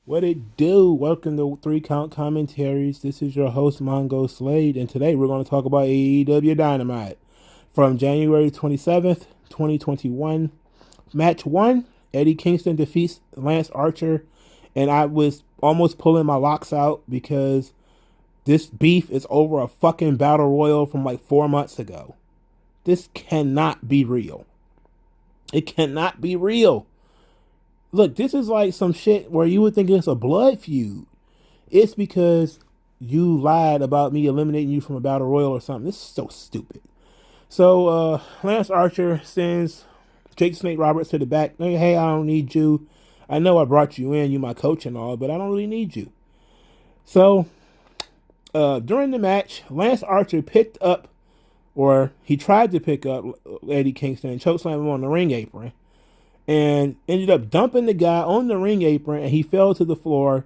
What it do? Welcome to Three Count Commentaries. This is your host, Mongo Slade, and today we're going to talk about AEW Dynamite from January 27th, 2021. Match 1, Eddie Kingston defeats Lance Archer, and I was almost pulling my locks out because this beef is over a fucking battle royal from like 4 months ago. This cannot be real. It cannot be real. Look, this is like some shit where you would think it's a blood feud. It's because you lied about me eliminating you from a battle royal or something. This is so stupid. So Lance Archer sends Jake Snake Roberts to the back. Hey, I don't need you. I know I brought you in, you my coach and all, but I don't really need you. So during the match, Lance Archer picked up, or he tried to pick up Eddie Kingston and chokeslammed him on the ring apron, and ended up dumping the guy on the ring apron, and he fell to the floor,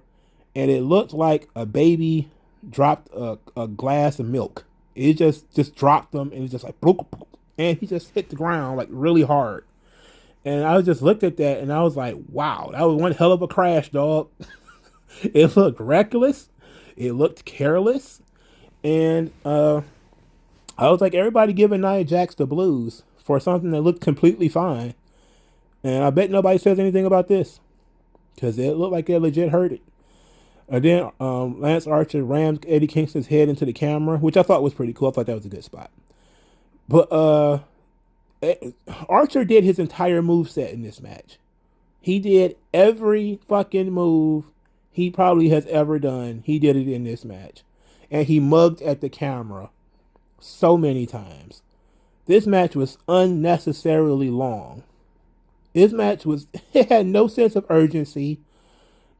and it looked like a baby dropped a glass of milk. It just dropped him, and it just like bloop, bloop, and he just hit the ground like really hard. And I just looked at that, and I was like, wow, that was one hell of a crash, dog. It looked reckless, it looked careless, and I was like, everybody giving Nia Jax the blues for something that looked completely fine. And I bet nobody says anything about this because it looked like they legit heard it. And then Lance Archer rammed Eddie Kingston's head into the camera, which I thought was pretty cool. I thought that was a good spot. But Archer did his entire move set in this match. He did every fucking move he probably has ever done. He did it in this match. And he mugged at the camera so many times. This match was unnecessarily long. This match was, it had no sense of urgency.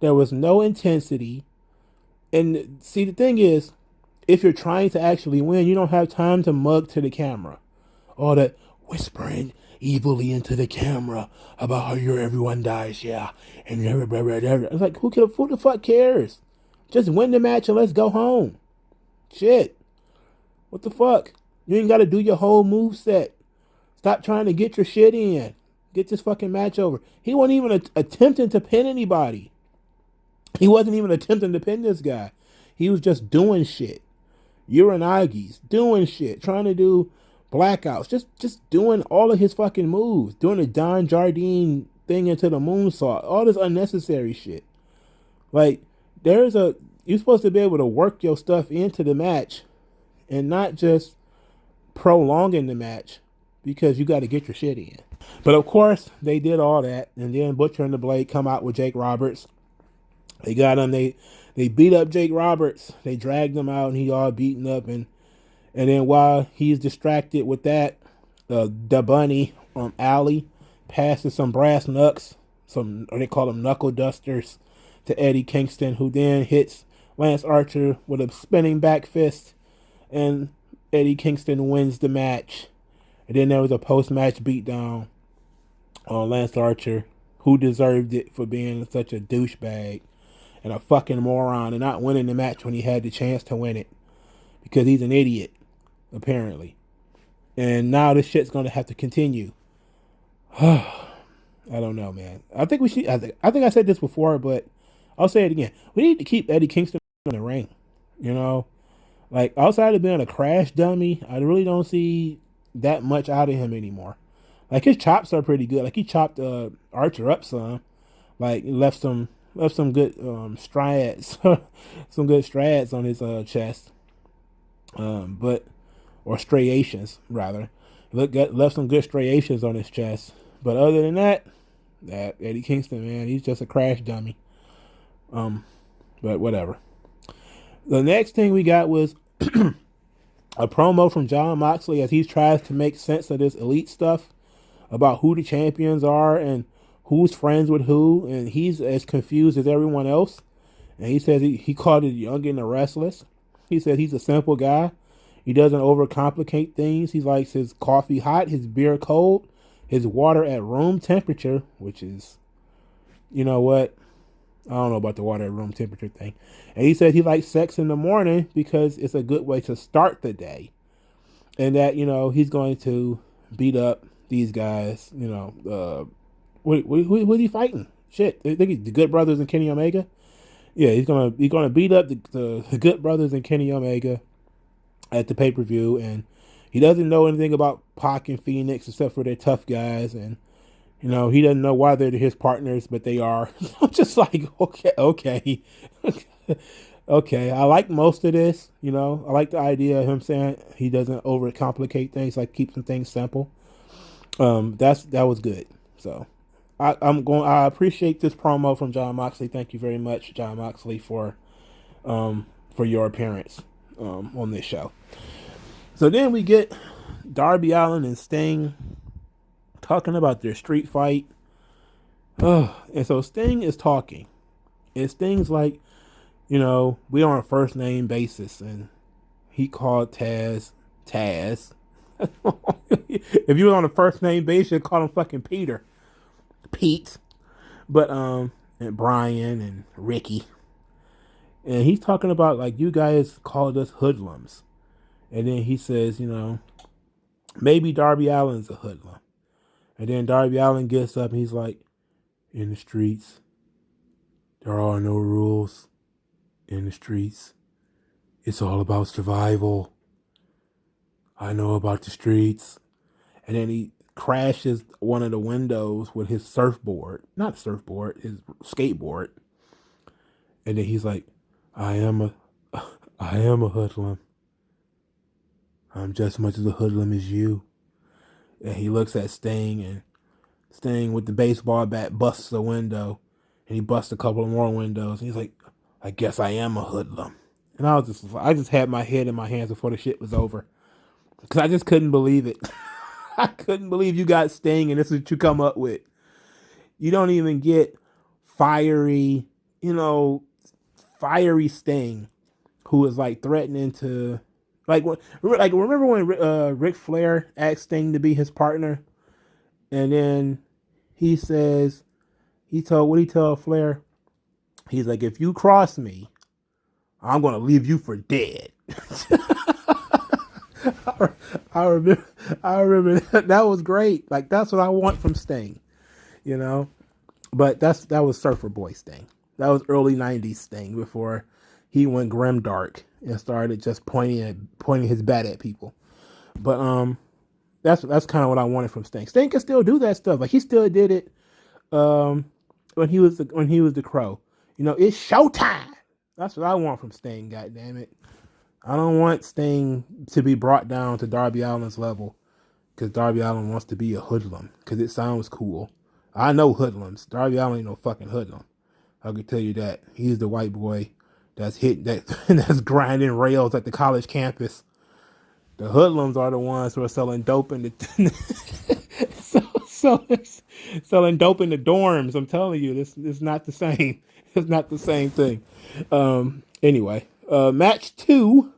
There was no intensity. And see, the thing is, if you're trying to actually win, you don't have time to mug to the camera. All that whispering evilly into the camera about how everyone dies, yeah. And it's like, who the fuck cares? Just win the match and let's go home. Shit. What the fuck? You ain't got to do your whole move set. Stop trying to get your shit in. Get this fucking match over. He wasn't even attempting to pin anybody. He wasn't even attempting to pin this guy. He was just doing shit. Uranagi's doing shit. Trying to do blackouts. Just doing all of his fucking moves. Doing the Don Jardine thing into the moonsault. All this unnecessary shit. Like, you're supposed to be able to work your stuff into the match and not just prolonging the match because you got to get your shit in. But of course, they did all that, and then Butcher and the Blade come out with Jake Roberts. They got him. They beat up Jake Roberts. They dragged him out, and he all beaten up. And then while he's distracted with that, the bunny Alley passes some brass knucks, or they call them knuckle dusters, to Eddie Kingston, who then hits Lance Archer with a spinning back fist, and Eddie Kingston wins the match. And then there was a post-match beatdown on Lance Archer, who deserved it for being such a douchebag and a fucking moron and not winning the match when he had the chance to win it because he's an idiot, apparently. And now this shit's gonna have to continue. I don't know, man. I think we should. I think I said this before, but I'll say it again. We need to keep Eddie Kingston in the ring. You know, like outside of being a crash dummy, I really don't see that much out of him anymore. Like his chops are pretty good. Like he chopped Archer up some. Like left some good striads, some good striads on his chest. Or striations rather. Left some good striations on his chest. But other than that Eddie Kingston, man, he's just a crash dummy. But whatever. The next thing we got was a promo from Jon Moxley as he tries to make sense of this elite stuff about who the champions are and who's friends with who, and he's as confused as everyone else. And he says he called it young and the restless. He said he's a simple guy. He doesn't overcomplicate things. He likes his coffee hot, his beer cold, his water at room temperature, which is, you know what? I don't know about the water at room temperature thing. And he said he likes sex in the morning because it's a good way to start the day. And that, he's going to beat up these guys, who's he fighting? Shit, I think he's the Good Brothers and Kenny Omega. Yeah, he's gonna beat up the Good Brothers and Kenny Omega at the pay-per-view, and he doesn't know anything about Pac and Phoenix except for they're tough guys, and he doesn't know why they're his partners, but they are. I'm just like, okay. Okay, I like most of this. I like the idea of him saying he doesn't overcomplicate things, like keeping things simple. That was good. So I appreciate this promo from Jon Moxley. Thank you very much, Jon Moxley, for your appearance on this show. So then we get Darby Allin and Sting talking about their street fight. And so Sting is talking, and Sting's like, we on a first name basis, and he called Taz. If you were on a first name basis, you'd call him fucking Pete. But and Brian and Ricky, and he's talking about like, you guys called us hoodlums, and then he says, maybe Darby Allin's a hoodlum, and then Darby Allin gets up and he's like, in the streets, there are no rules. In the streets, it's all about survival. I know about the streets. And then he crashes one of the windows with his surfboard. Not surfboard, his skateboard. And then he's like, I am a hoodlum. I'm just as much as a hoodlum as you. And he looks at Sting, and Sting with the baseball bat busts the window. And he busts a couple of more windows. And he's like, I guess I am a hoodlum. And I just had my head in my hands before the shit was over. Because I just couldn't believe it. I couldn't believe you got Sting and this is what you come up with. You don't even get fiery, fiery Sting, who is like threatening to, remember when Ric Flair asked Sting to be his partner, and then he says, he told Flair, he's like, if you cross me, I'm gonna leave you for dead. I remember that was great. Like, that's what I want from Sting, But that was Surfer Boy Sting. That was early '90s Sting before he went grim dark and started just pointing his bat at people. But that's kind of what I wanted from Sting. Sting can still do that stuff. Like, he still did it when he was the Crow. It's showtime. That's what I want from Sting. God damn it. I don't want Sting to be brought down to Darby Allin's level because Darby Allin wants to be a hoodlum because it sounds cool. I know hoodlums. Darby Allin ain't no fucking hoodlum. I can tell you that. He's the white boy that's that's grinding rails at the college campus. The hoodlums are the ones who are selling dope in the selling dope in the dorms. I'm telling you, this is not the same. It's not the same thing. Anyway, match 2,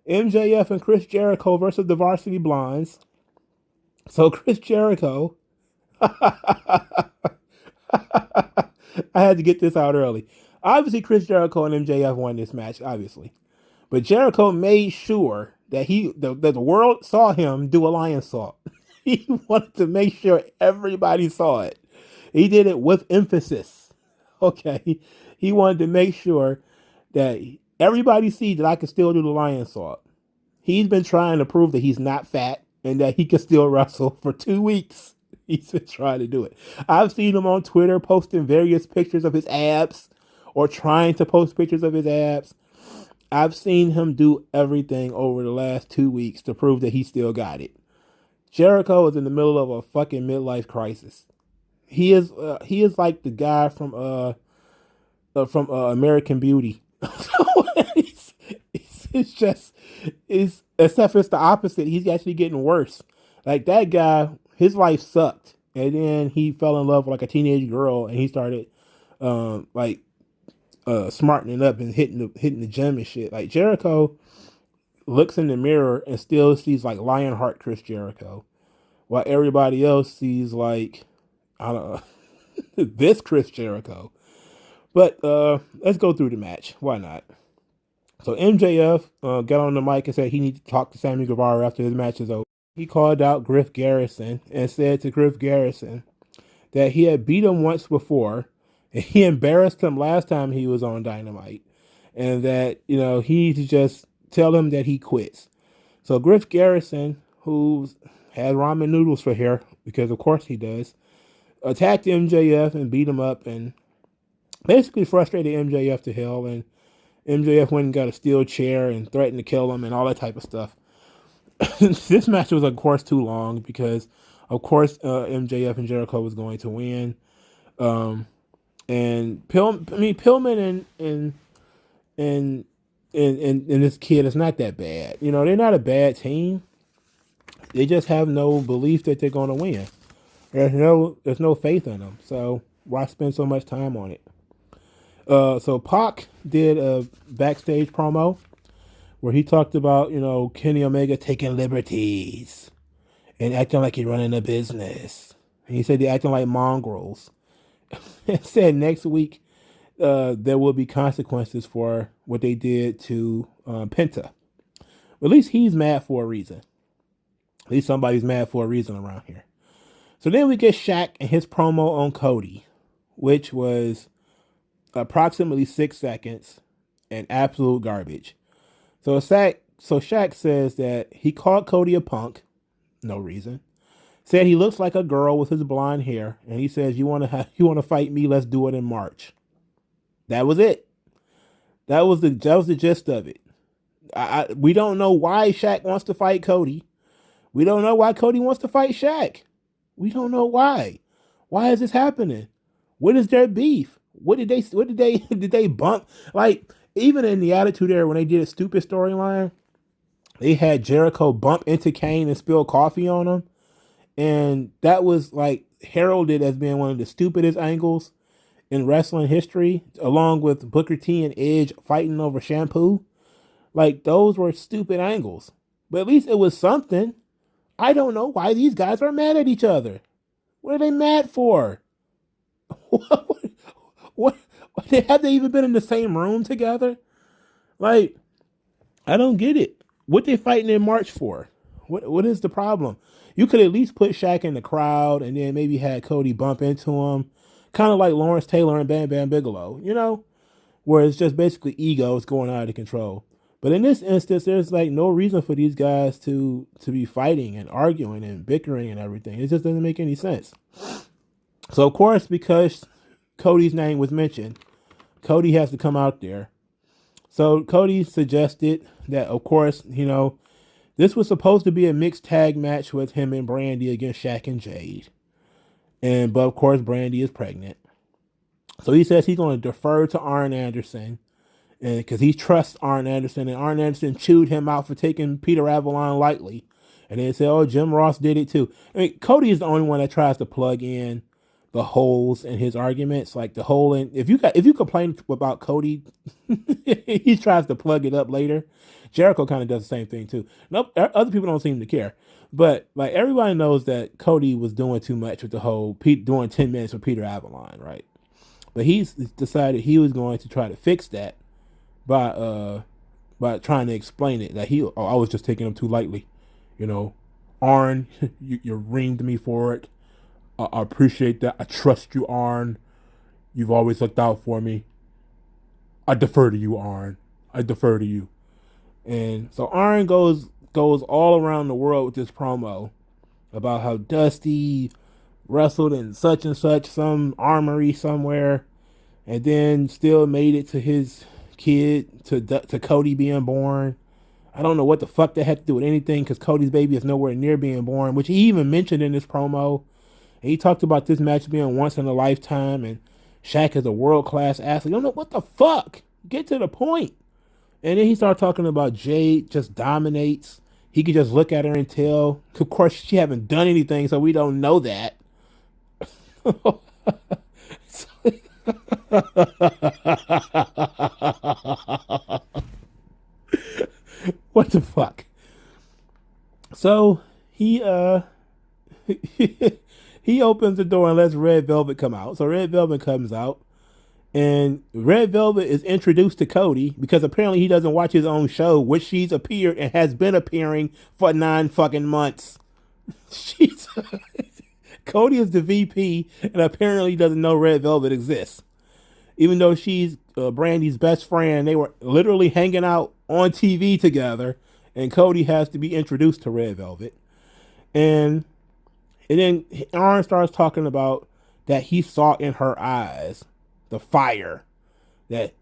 MJF and Chris Jericho versus the Varsity Blondes. So Chris Jericho, I had to get this out early. Obviously, Chris Jericho and MJF won this match, obviously. But Jericho made sure that the world saw him do a lion salt. He wanted to make sure everybody saw it. He did it with emphasis. Okay. He wanted to make sure that everybody sees that I can still do the lion salt. He's been trying to prove that he's not fat and that he can still wrestle for 2 weeks. He's been trying to do it. I've seen him on Twitter posting various pictures of his abs or trying to post pictures of his abs. I've seen him do everything over the last 2 weeks to prove that he still got it. Jericho is in the middle of a fucking midlife crisis. He is like the guy from American Beauty. Except it's the opposite. He's actually getting worse. Like, that guy, his life sucked, and then he fell in love with like a teenage girl, and he started smartening up and hitting the gym and shit. Like, Jericho looks in the mirror and still sees like Lionheart Chris Jericho, while everybody else sees like, I don't know, this Chris Jericho. But let's go through the match. Why not? So MJF got on the mic and said he needed to talk to Sammy Guevara after his match is over. He called out Griff Garrison and said to Griff Garrison that he had beat him once before And he embarrassed him last time he was on Dynamite. And that, he needs to just tell him that he quits. So Griff Garrison, who has ramen noodles for hair, because of course he does, attacked MJF and beat him up and basically frustrated MJF to hell. And MJF went and got a steel chair and threatened to kill him and all that type of stuff. This match was, of course, too long because, of course, MJF and Jericho was going to win. And Pillman and this kid is not that bad. They're not a bad team. They just have no belief that they're going to win. There's no faith in them. So why spend so much time on it? So Pac did a backstage promo where he talked about, Kenny Omega taking liberties and acting like he's running a business. And he said they're acting like mongrels. It said next week there will be consequences for what they did to Penta. At least he's mad for a reason. At least somebody's mad for a reason around here. So then we get Shaq and his promo on Cody, which was approximately 6 seconds and absolute garbage. So Shaq says that he called Cody a punk, no reason. Said he looks like a girl with his blonde hair, and he says, "You want to fight me? Let's do it in March." That was it. That was the gist of it. We don't know why Shaq wants to fight Cody. We don't know why Cody wants to fight Shaq. We don't know why. Why is this happening? What is their beef? What did they bump? Like, even in the Attitude Era when they did a stupid storyline, they had Jericho bump into Kane and spill coffee on him. And that was like heralded as being one of the stupidest angles in wrestling history, along with Booker T and Edge fighting over shampoo. Like, those were stupid angles. But at least it was something. I don't know why these guys are mad at each other. What are they mad for? What have they even been in the same room together? Like, I don't get it. What they fighting in March for? What is the problem? You could at least put Shaq in the crowd and then maybe had Cody bump into him. Kind of like Lawrence Taylor and Bam Bam Bigelow, where it's just basically egos going out of control. But in this instance, there's like no reason for these guys to be fighting and arguing and bickering and everything. It just doesn't make any sense. So, of course, because Cody's name was mentioned, Cody has to come out there. So Cody suggested that, of course, this was supposed to be a mixed tag match with him and Brandy against Shaq and Jade. But of course, Brandy is pregnant. So he says he's going to defer to Arn Anderson, and because he trusts Arn Anderson, and Arn Anderson chewed him out for taking Peter Avalon lightly. And they say, "Oh, Jim Ross did it too." I mean, Cody is the only one that tries to plug in the holes in his arguments. Like the hole in, if you complain about Cody, he tries to plug it up later. Jericho kind of does the same thing too. Nope, other people don't seem to care. But like everybody knows that Cody was doing too much with the whole doing 10 minutes with Peter Avalon, right? But he's decided he was going to try to fix that by trying to explain it that I was just taking him too lightly. Arn, you reamed me for it. I appreciate that. I trust you, Arn. You've always looked out for me. I defer to you, Arn. I defer to you. And so Arn goes all around the world with this promo about how Dusty wrestled in such and such, some armory somewhere, and then still made it to his kid, to Cody being born. I don't know what the fuck that had to do with anything, because Cody's baby is nowhere near being born, which he even mentioned in this promo. And he talked about this match being once in a lifetime, and Shaq is a world-class athlete. I don't know what the fuck. Get to the point. And then he started talking about Jade just dominates. He could just look at her and tell. Of course, she haven't done anything, so we don't know that. What the fuck? So he he opens the door and lets Red Velvet come out. So Red Velvet comes out, and Red Velvet is introduced to Cody because apparently he doesn't watch his own show, which she's appeared and has been appearing for 9 fucking months. Cody is the VP and apparently doesn't know Red Velvet exists. Even though she's Brandy's best friend, they were literally hanging out on TV together, and Cody has to be introduced to Red Velvet. And then Aaron starts talking about that he saw in her eyes the fire, that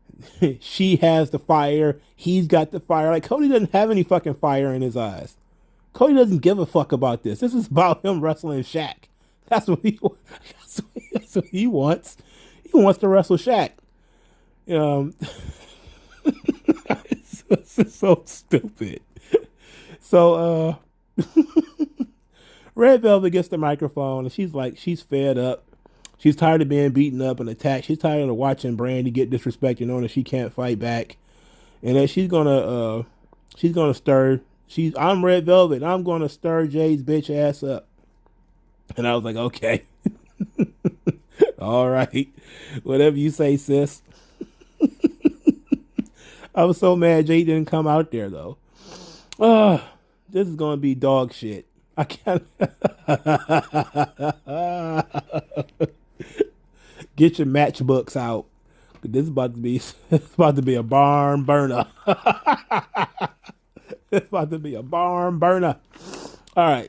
she has the fire, he's got the fire. Like, Cody doesn't have any fucking fire in his eyes. Cody doesn't give a fuck about this. This is about him wrestling Shaq. That's what he. That's what he wants. He wants to wrestle Shaq. It's so stupid. So Red Velvet gets the microphone and she's fed up. She's tired of being beaten up and attacked. She's tired of watching Brandy get disrespected, knowing that she can't fight back, and that she's gonna stir. I'm Red Velvet. I'm gonna stir Jade's bitch ass up. And I was like, okay, all right, whatever you say, sis. I was so mad Jade didn't come out there though. This is gonna be dog shit. I can't. Get your matchbooks out. This is about to be. It's about to be a barn burner. It's about to be a barn burner. All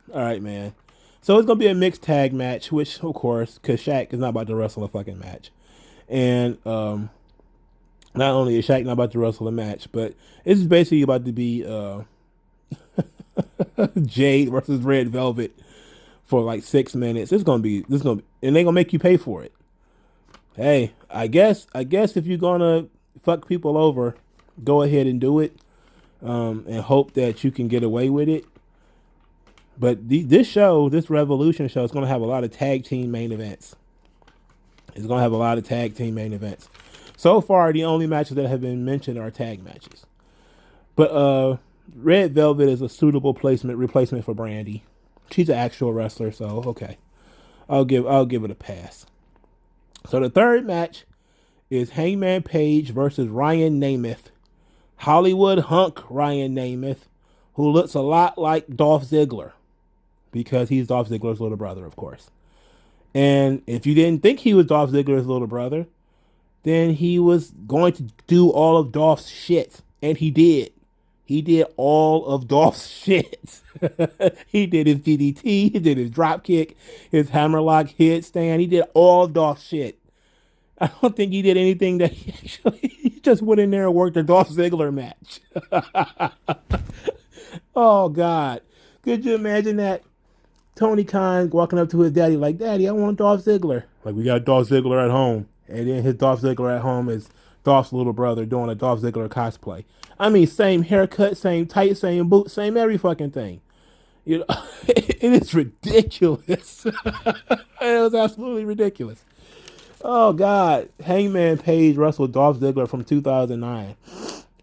right, man. So it's gonna be a mixed tag match, which of course, because Shaq is not about to wrestle a fucking match, and not only is Shaq not about to wrestle a match, but it's basically about to be Jade versus Red Velvet for like 6 minutes. This is gonna be, and they gonna make you pay for it. Hey, I guess if you're gonna fuck people over, go ahead and do it, and hope that you can get away with it. But this Revolution show is gonna have a lot of tag team main events. It's gonna have a lot of tag team main events. So far, the only matches that have been mentioned are tag matches. But Red Velvet is a suitable replacement for Brandy. She's an actual wrestler, so okay. I'll give it a pass. So the third match is Hangman Page versus Ryan Namath. Hollywood hunk Ryan Namath, who looks a lot like Dolph Ziggler, because he's Dolph Ziggler's little brother, of course. And if you didn't think he was Dolph Ziggler's little brother, then he was going to do all of Dolph's shit. And he did. He did all of Dolph's shit. He did his DDT, he did his dropkick, his hammerlock headstand. He did all of Dolph's shit. I don't think he did anything that he just went in there and worked a Dolph Ziggler match. Oh, God. Could you imagine that? Tony Khan walking up to his daddy like, Daddy, I want Dolph Ziggler. Like, we got Dolph Ziggler at home. And then his Dolph Ziggler at home is Dolph's little brother doing a Dolph Ziggler cosplay. I mean, same haircut, same tight, same boots, same every fucking thing. You know, it is ridiculous. It was absolutely ridiculous. Oh, God. Hangman Page wrestled Dolph Ziggler from 2009.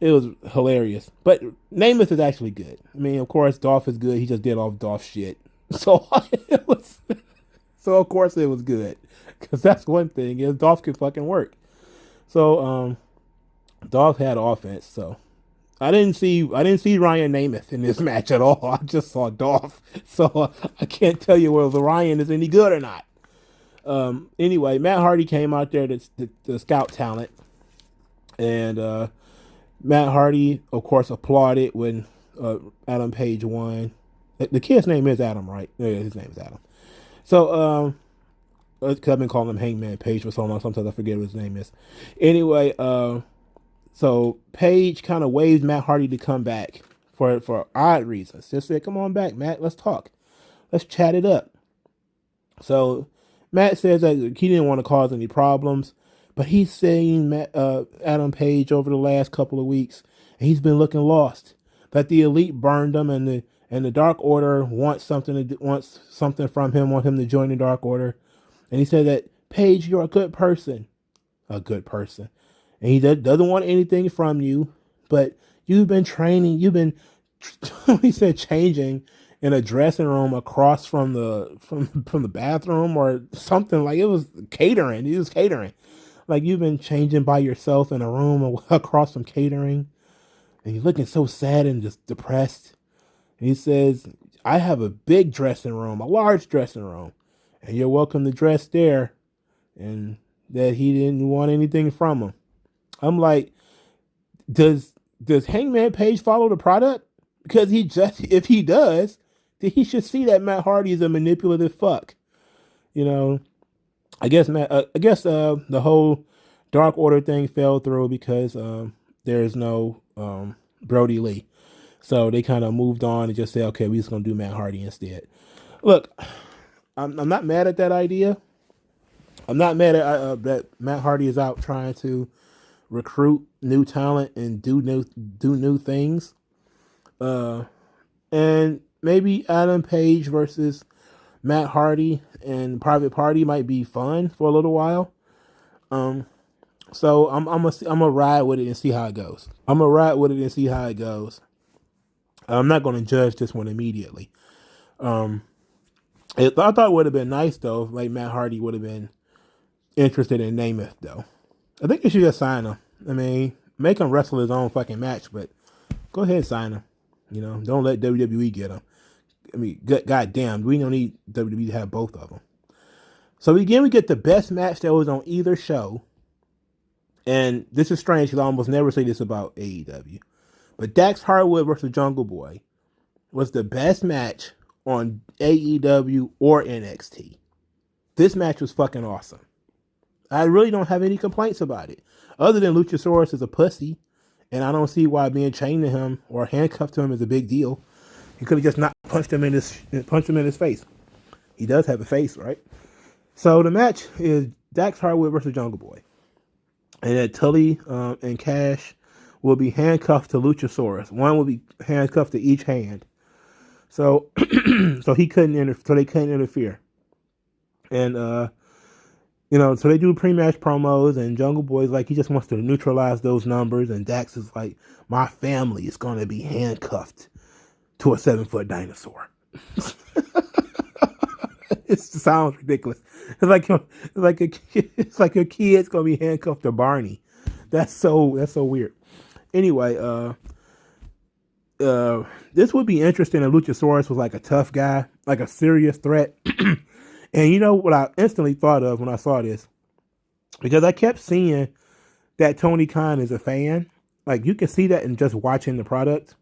It was hilarious. But Namath is actually good. I mean, of course, Dolph is good. He just did all Dolph shit. So of course it was good. Because that's one thing, is Dolph can fucking work. So, Dolph had offense, so I didn't see Ryan Namath in this match at all. I just saw Dolph. So I can't tell you whether Ryan is any good or not. Anyway, Matt Hardy came out there to scout talent. And Matt Hardy, of course, applauded when Adam Page won. The kid's name is Adam, right? Yeah, his name is Adam. So, because I've been calling him Hangman Page for so long, sometimes I forget what his name is. Anyway, so Paige kind of waved Matt Hardy to come back for odd reasons. Just said, come on back, Matt, let's talk. Let's chat it up. So Matt says that he didn't want to cause any problems, but he's seen Adam Page over the last couple of weeks, and he's been looking lost. That the Elite burned him, and the Dark Order wants something from him, want him to join the Dark Order. And he said that, Paige, you're a good person. And he doesn't want anything from you, but you've been training, he said changing in a dressing room across from the bathroom or something. Like, it was catering. He was catering. Like, you've been changing by yourself in a room across from catering. And you're looking so sad and just depressed. And he says, I have a large dressing room, and you're welcome to dress there. And that he didn't want anything from him. I'm like, does Hangman Page follow the product? Because if he does, then he should see that Matt Hardy is a manipulative fuck. You know, I guess the whole Dark Order thing fell through because there's no Brody Lee. So they kind of moved on and just said, okay, we're just going to do Matt Hardy instead. Look, I'm not mad at that idea. I'm not mad at that Matt Hardy is out trying to recruit new talent and do new things. And maybe Adam Page versus Matt Hardy and Private Party might be fun for a little while. So I'm gonna ride with it and see how it goes. I'm not gonna judge this one immediately. I thought it would have been nice though, like Matt Hardy would have been interested in Namath though. I think they should just sign him. I mean, make him wrestle his own fucking match, but go ahead and sign him. You know, don't let WWE get him. I mean, goddamn, we don't need WWE to have both of them. So again, we get the best match that was on either show. And this is strange because I almost never say this about AEW. But Dax Harwood versus Jungle Boy was the best match on AEW or NXT. This match was fucking awesome. I really don't have any complaints about it. Other than Luchasaurus is a pussy. And I don't see why being chained to him or handcuffed to him is a big deal. He could have just not punched him in his face. He does have a face, right? So the match is Dax Harwood versus Jungle Boy. And that Tully and Cash will be handcuffed to Luchasaurus. One will be handcuffed to each hand. So so they couldn't interfere. And so they do pre-match promos, and Jungle Boy's like, he just wants to neutralize those numbers, and Dax is like, my family is gonna be handcuffed to a 7-foot dinosaur. It sounds ridiculous. It's like your kid's gonna be handcuffed to Barney. That's so weird. Anyway, this would be interesting if Luchasaurus was like a tough guy, like a serious threat. And you know what I instantly thought of when I saw this? Because I kept seeing that Tony Khan is a fan. Like, you can see that in just watching the product.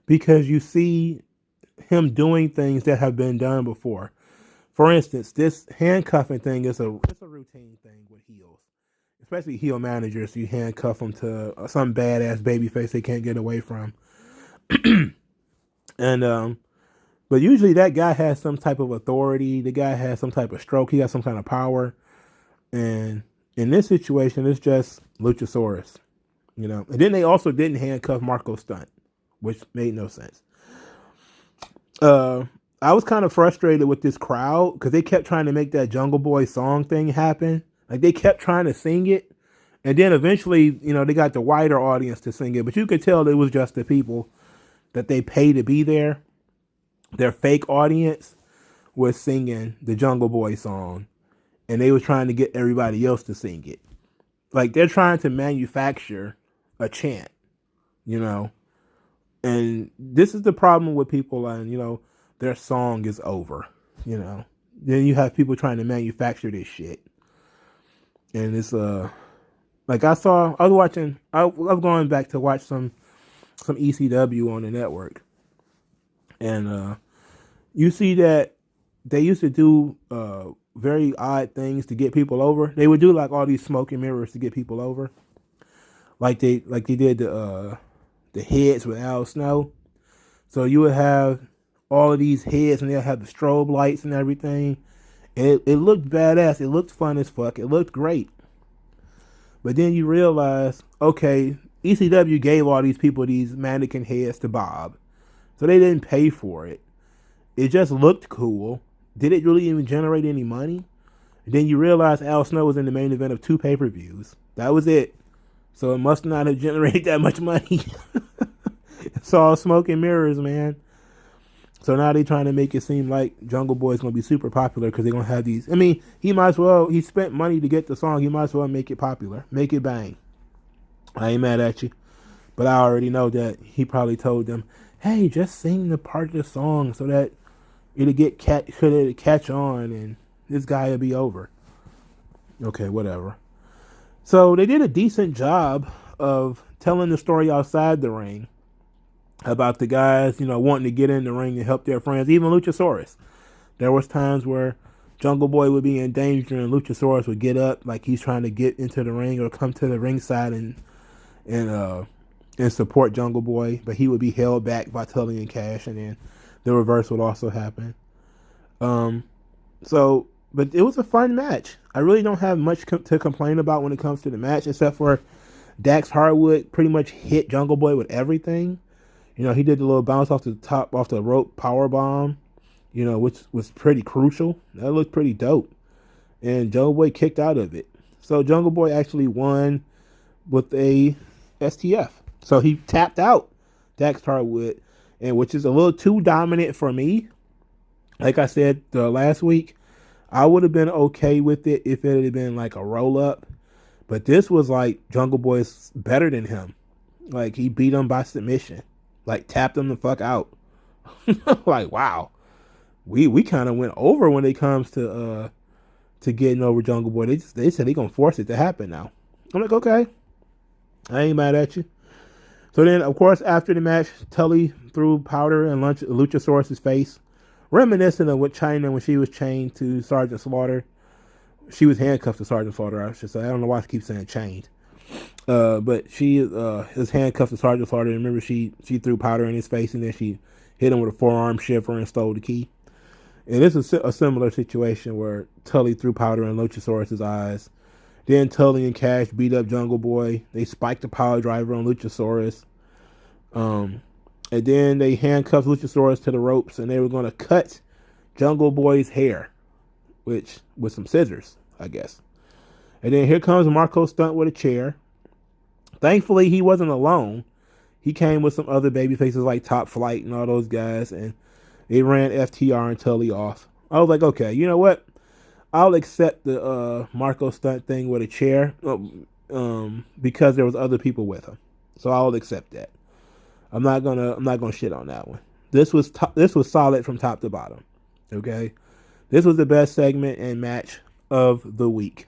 Because you see him doing things that have been done before. For instance, this handcuffing thing is a routine thing with heels. Especially heel managers. You handcuff them to some badass babyface they can't get away from. And, but usually that guy has some type of authority. The guy has some type of stroke. He has some kind of power. And in this situation, it's just Luchasaurus. You know. And then they also didn't handcuff Marco Stunt, which made no sense. I was kind of frustrated with this crowd because they kept trying to make that Jungle Boy song thing happen. Like, they kept trying to sing it. And then eventually, they got the wider audience to sing it. But you could tell it was just the people that they pay to be there. Their fake audience was singing the Jungle Boy song, and they were trying to get everybody else to sing it. Like, they're trying to manufacture a chant, and this is the problem with people, and their song is over, then you have people trying to manufacture this shit, and it's like I was going back to watch some ECW on the network. And you see that they used to do very odd things to get people over. They would do like all these smoke and mirrors to get people over. Like they did the heads with Al Snow. So you would have all of these heads and they'll have the strobe lights and everything. And it looked badass. It looked fun as fuck. It looked great. But then you realize, okay, ECW gave all these people these mannequin heads to Bob. So they didn't pay for it. It just looked cool. Did it really even generate any money? And then you realize Al Snow was in the main event of 2 pay-per-views. That was it. So it must not have generated that much money. It's all smoke and mirrors, man. So now they're trying to make it seem like Jungle Boy is going to be super popular because they're going to have these. I mean, he spent money to get the song. He might as well make it popular. Make it bang. I ain't mad at you. But I already know that he probably told them, hey, just sing the part of the song so that it'll catch on and this guy will be over. Okay, whatever. So they did a decent job of telling the story outside the ring about the guys, wanting to get in the ring and help their friends, even Luchasaurus. There was times where Jungle Boy would be in danger and Luchasaurus would get up like he's trying to get into the ring or come to the ringside and support Jungle Boy, but he would be held back by Tully and Cash, and then the reverse would also happen. But it was a fun match. I really don't have much to complain about when it comes to the match, except for Dax Harwood pretty much hit Jungle Boy with everything. He did the little bounce off the rope power bomb, which was pretty crucial. That looked pretty dope. And Jungle Boy kicked out of it. So Jungle Boy actually won with a STF. So he tapped out Dax Harwood, and which is a little too dominant for me. Like I said last week, I would have been okay with it if it had been like a roll up. But this was like Jungle Boy's better than him. Like he beat him by submission. Like tapped him the fuck out. Like wow. We kind of went over when it comes to getting over Jungle Boy. They said they gonna force it to happen now. I'm like, okay. I ain't mad at you. So then, of course, after the match, Tully threw powder in Luchasaurus' face, reminiscent of what China when she was chained to Sergeant Slaughter. She was handcuffed to Sergeant Slaughter, I should say. I don't know why I keep saying chained. But she is handcuffed to Sergeant Slaughter. Remember, she threw powder in his face, and then she hit him with a forearm shiver and stole the key. And this is a similar situation where Tully threw powder in Luchasaurus' eyes. Then Tully and Cash beat up Jungle Boy. They spiked the power driver on Luchasaurus. And then they handcuffed Luchasaurus to the ropes, and they were going to cut Jungle Boy's hair, with some scissors, I guess. And then here comes Marco Stunt with a chair. Thankfully, he wasn't alone. He came with some other baby faces like Top Flight and all those guys, and they ran FTR and Tully off. I was like, okay, you know what? I'll accept the Marco Stunt thing with a chair because there was other people with him, so I'll accept that. I'm not gonna shit on that one. This was solid from top to bottom. Okay, this was the best segment and match of the week.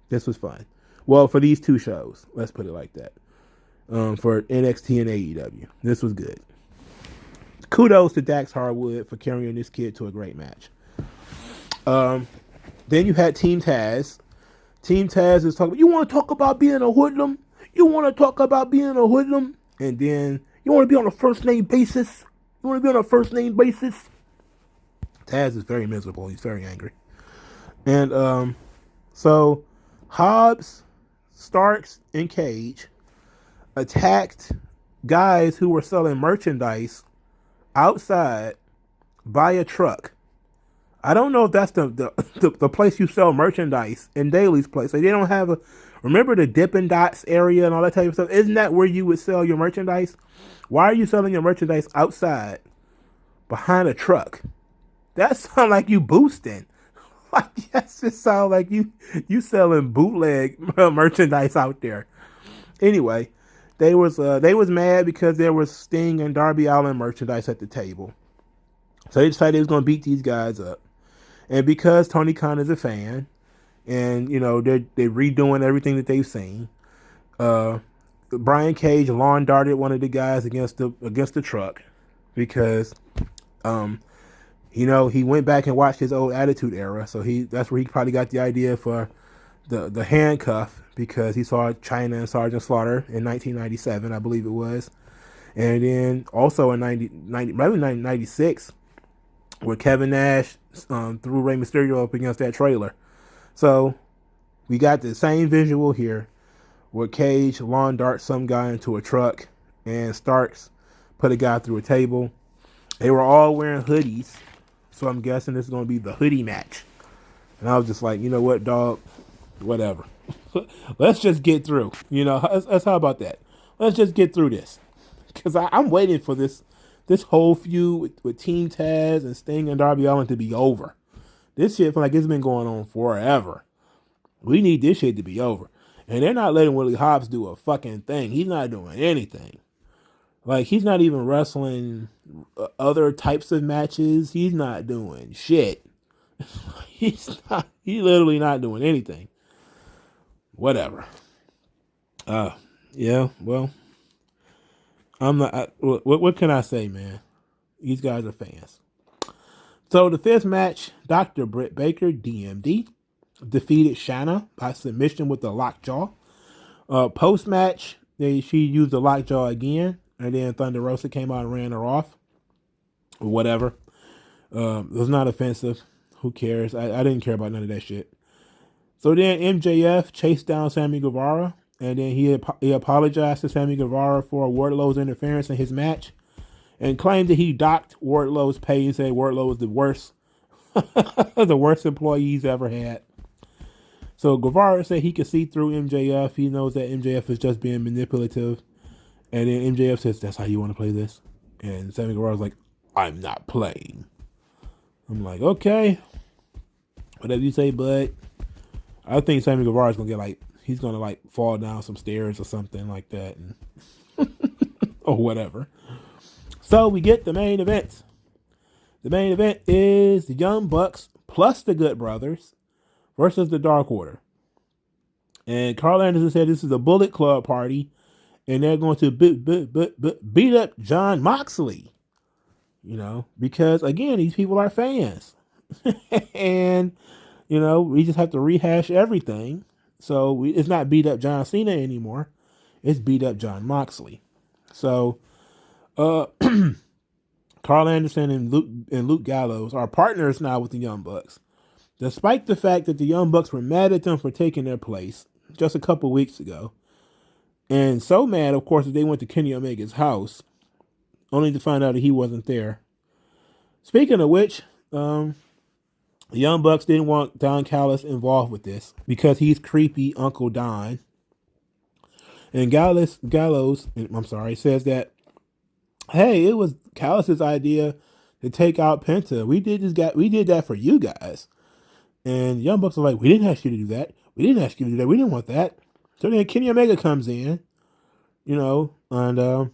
This was fun. Well, for these two shows, let's put it like that. For NXT and AEW, this was good. Kudos to Dax Harwood for carrying this kid to a great match. Then you had Team Taz. Team Taz is talking. You want to talk about being a hoodlum? You want to talk about being a hoodlum? And then you want to be on a first name basis? You want to be on a first name basis? Taz is very miserable. He's very angry. And so Hobbs, Starks, and Cage attacked guys who were selling merchandise outside by a truck. I don't know if that's the place you sell merchandise in Daly's place. Like they don't have remember the Dippin' Dots area and all that type of stuff? Isn't that where you would sell your merchandise? Why are you selling your merchandise outside behind a truck? That sounds like you boosting. Like that just sounds like you selling bootleg merchandise out there. Anyway, they was mad because there was Sting and Darby Allin merchandise at the table. So they decided they was gonna beat these guys up. And because Tony Khan is a fan, and they're redoing everything that they've seen, Brian Cage lawn darted one of the guys against the truck because he went back and watched his old Attitude Era, so that's where he probably got the idea for the handcuff, because he saw China and Sergeant Slaughter in 1997, I believe it was, and then also in 1996. Where Kevin Nash threw Rey Mysterio up against that trailer. So we got the same visual here where Cage lawn darts some guy into a truck and Starks put a guy through a table. They were all wearing hoodies, so I'm guessing this is going to be the hoodie match. And I was just like, you know what, dog? Whatever. Let's just get through. Let's how about that? Let's just get through this. Because I'm waiting for this whole feud with Team Taz and Sting and Darby Allin to be over. This shit, like it's been going on forever. We need this shit to be over. And they're not letting Willie Hobbs do a fucking thing. He's not doing anything. Like, he's not even wrestling other types of matches. He's not doing shit. He's literally not doing anything. Whatever. Yeah, well, I'm not. What can I say, man? These guys are fans. So the fifth match, Dr. Britt Baker, DMD, defeated Shanna by submission with the lockjaw. Post match, she used the lockjaw again, and then Thunder Rosa came out and ran her off. Or whatever. It was not offensive. Who cares? I didn't care about none of that shit. So then MJF chased down Sammy Guevara, and then he apologized to Sammy Guevara for Wardlow's interference in his match, and claimed that he docked Wardlow's pay and said Wardlow was the worst, the worst employee he's ever had. So Guevara said he could see through MJF. He knows that MJF is just being manipulative, and then MJF says, "That's how you want to play this?" And Sammy Guevara's like, "I'm not playing." I'm like, okay, whatever you say, bud. I think Sammy Guevara's gonna get he's gonna fall down some stairs or something like that, and or whatever. So we get the main event. The main event is the Young Bucks plus the Good Brothers versus the Dark Order. And Carl Anderson said this is a Bullet Club party, and they're going to beat up John Moxley. Because again, these people are fans, and we just have to rehash everything. So it's not beat up John Cena anymore; it's beat up John Moxley. So, Carl Anderson and Luke Gallows are partners now with the Young Bucks, despite the fact that the Young Bucks were mad at them for taking their place just a couple weeks ago, and so mad, of course, that they went to Kenny Omega's house, only to find out that he wasn't there. Speaking of which, the Young Bucks didn't want Don Callis involved with this because he's creepy Uncle Don. And Gallows, says that, hey, it was Callis' idea to take out Penta. We did that for you guys. And Young Bucks are like, we didn't ask you to do that. We didn't ask you to do that. We didn't want that. So then Kenny Omega comes in, and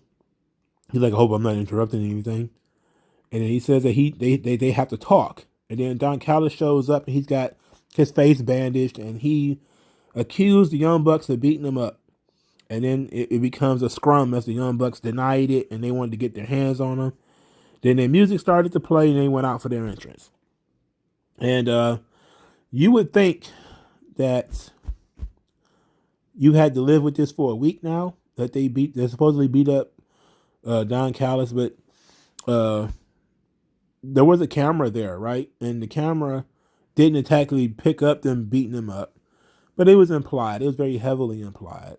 he's like, I hope I'm not interrupting anything. And then he says that they have to talk. And then Don Callis shows up and he's got his face bandaged and he accused the Young Bucks of beating him up. And then it becomes a scrum as the Young Bucks denied it and they wanted to get their hands on him. Then their music started to play and they went out for their entrance. And you would think that you had to live with this for a week now, that they supposedly beat up Don Callis, but there was a camera there, right? And the camera didn't exactly pick up them beating him up, but it was implied. It was very heavily implied.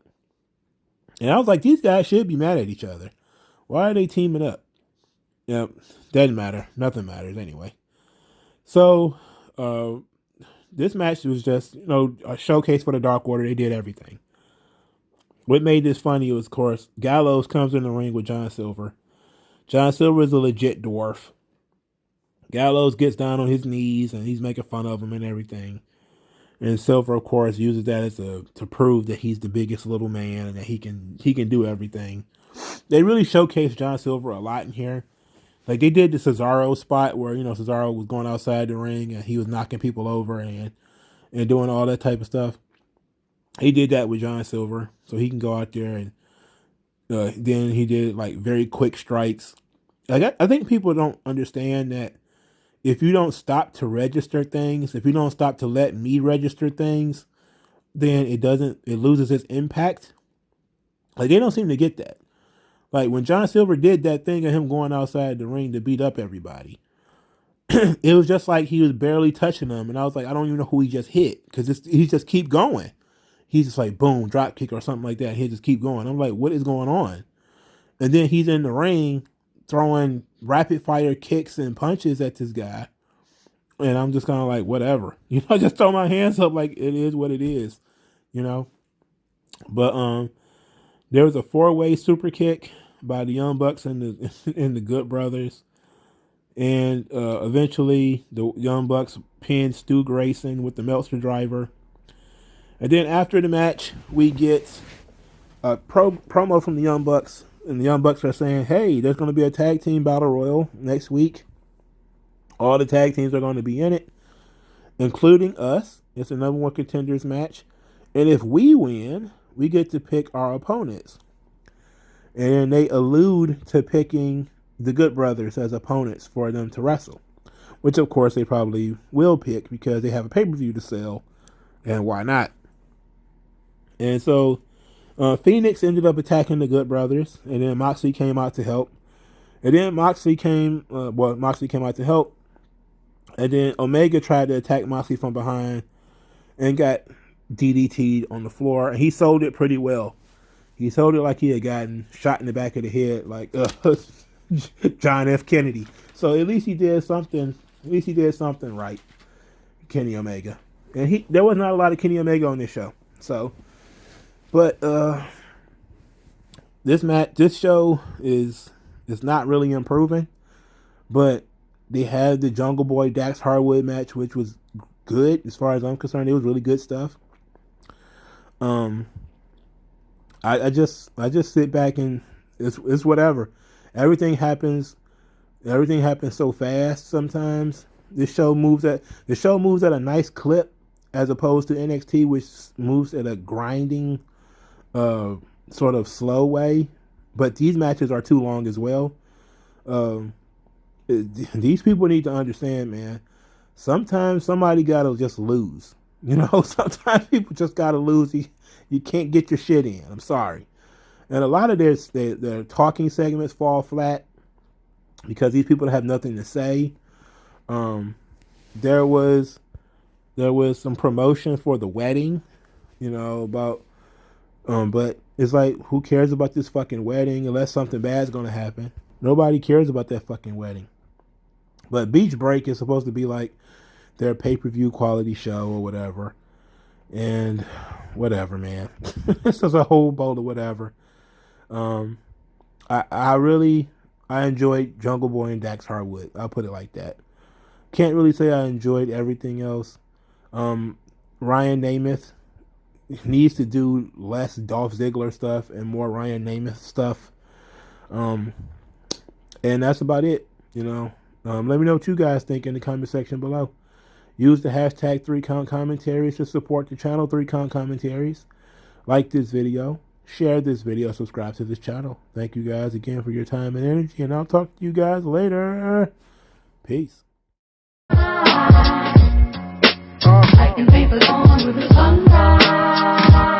And I was like, these guys should be mad at each other. Why are they teaming up? Doesn't matter. Nothing matters anyway. So, this match was just, a showcase for the Dark Order. They did everything. What made this funny was, of course, Gallows comes in the ring with John Silver. John Silver is a legit dwarf. Gallows gets down on his knees and he's making fun of him and everything. And Silver, of course, uses that as to prove that he's the biggest little man and that he can do everything. They really showcased John Silver a lot in here. Like they did the Cesaro spot where, Cesaro was going outside the ring and he was knocking people over and doing all that type of stuff. He did that with John Silver, so he can go out there and then he did very quick strikes. I think people don't understand that if you don't stop to register things, if you don't stop to let me register things, then it loses its impact. They don't seem to get that. When John Silver did that thing of him going outside the ring to beat up everybody, it was just like he was barely touching them. And I was like, I don't even know who he just hit because he just keep going. He's just like, boom, drop kick or something like that. He just keep going. I'm like, what is going on? And then he's in the ring throwing rapid fire kicks and punches at this guy. And I'm just kind of like, whatever. I just throw my hands up like it is what it is, But there was a 4-way super kick by the Young Bucks and the Good Brothers. And eventually the Young Bucks pinned Stu Grayson with the Meltzer driver. And then after the match, we get a promo from the Young Bucks. And the Young Bucks are saying, hey, there's going to be a tag team battle royal next week. All the tag teams are going to be in it, including us. It's a number one contenders match. And if we win, we get to pick our opponents. And they allude to picking the Good Brothers as opponents for them to wrestle, which of course they probably will pick because they have a pay-per-view to sell, and why not? And so Phoenix ended up attacking the Good Brothers, and then Moxley came out to help. And then Moxley came out to help, and then Omega tried to attack Moxley from behind and got DDT'd on the floor, and he sold it pretty well. He sold it like he had gotten shot in the back of the head, like John F. Kennedy. So at least he did something. At least he did something right, Kenny Omega. And there was not a lot of Kenny Omega on this show. So, but this show is not really improving. But they had the Jungle Boy Dax Harwood match, which was good as far as I'm concerned. It was really good stuff. I just sit back and it's whatever. Everything happens so fast sometimes. The show moves at a nice clip as opposed to NXT, which moves at a grinding sort of slow way. But these matches are too long as well. These people need to understand, man. Sometimes somebody gotta just lose. Sometimes people just gotta lose. You can't get your shit in. I'm sorry. And a lot of their talking segments fall flat because these people have nothing to say. There was some promotion for the wedding, about but it's like, who cares about this fucking wedding unless something bad's gonna happen? Nobody cares about that fucking wedding. But Beach Break is supposed to be like their pay-per-view quality show or whatever. And whatever, man. This is a whole bowl of whatever. I enjoyed Jungle Boy and Dax Harwood. I'll put it like that. Can't really say I enjoyed everything else. Ryan Namath needs to do less Dolph Ziggler stuff and more Ryan Namath stuff. And that's about it, Let me know what you guys think in the comment section below. Use the hashtag 3Count Commentaries to support the channel, 3Count Commentaries. Like this video, share this video, subscribe to this channel. Thank you guys again for your time and energy, and I'll talk to you guys later. Peace. I can paint the dawn with the sunrise.